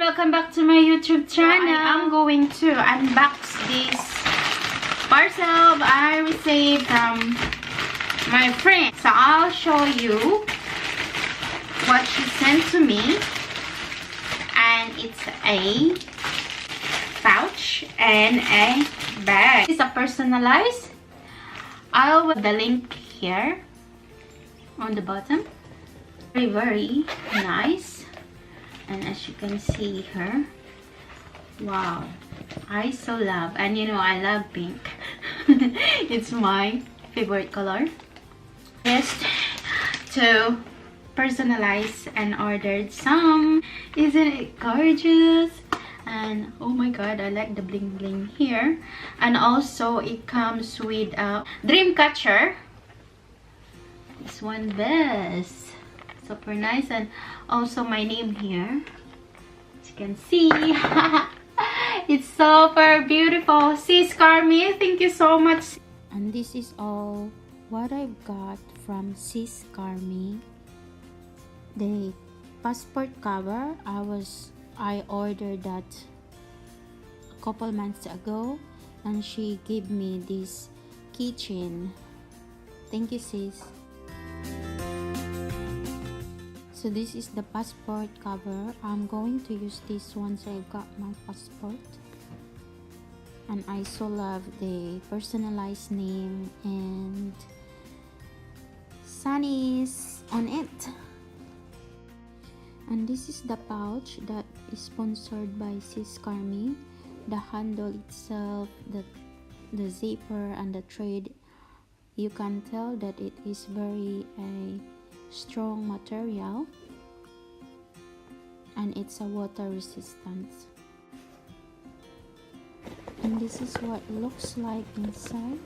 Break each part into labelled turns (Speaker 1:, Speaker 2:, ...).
Speaker 1: welcome back to my YouTube channel. I am going to unbox this parcel I received from my friend. So I'll show you what she sent to me. And it's a pouch and a bag. It's a personalized. I'll put the link here on the bottom. Very nice. And as you can see here, wow, I so love, and you know I love pink. It's my favorite color. Just to personalize and ordered some. Isn't it gorgeous? And oh my god, I like the bling bling here. And also it comes with a dream catcher. This one best. Super nice. And also my name here, as you can see. It's super beautiful. Sis Carmi, thank you so much.
Speaker 2: And this is all what I've got from Sis Carmi. The passport cover, I ordered that a couple months ago, and she gave me this keychain. Thank you, sis. So this is the passport cover. I'm going to use this once I got my passport. And I so love the personalized name and Sunny's on it. And this is the pouch that is sponsored by Sis Carmi. The handle itself, the zipper and the thread, you can tell that it is very strong material, and it's a water resistant. And this is what it looks like inside.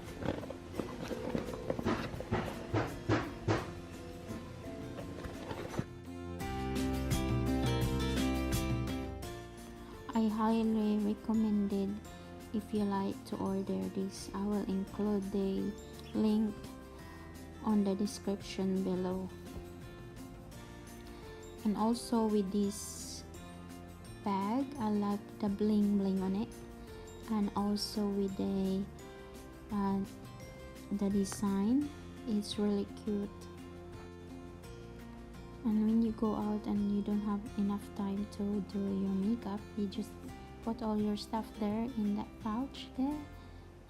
Speaker 2: I highly recommend it if you like to order this. I will include the link on the description below. And also with this bag, I love the bling bling on it, and also with the design, it's really cute. And when you go out and you don't have enough time to do your makeup, you just put all your stuff there in that pouch there,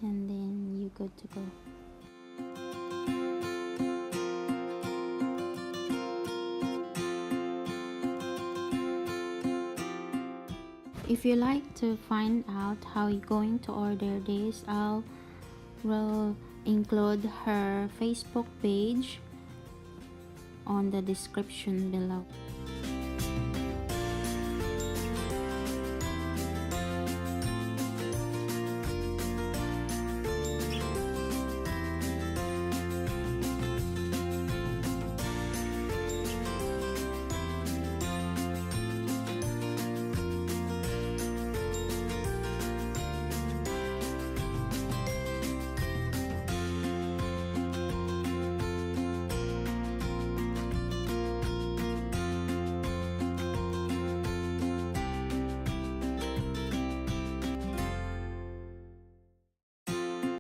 Speaker 2: and then you're good to go. If you like to find out how you're going to order this, I will include her Facebook page on the description below.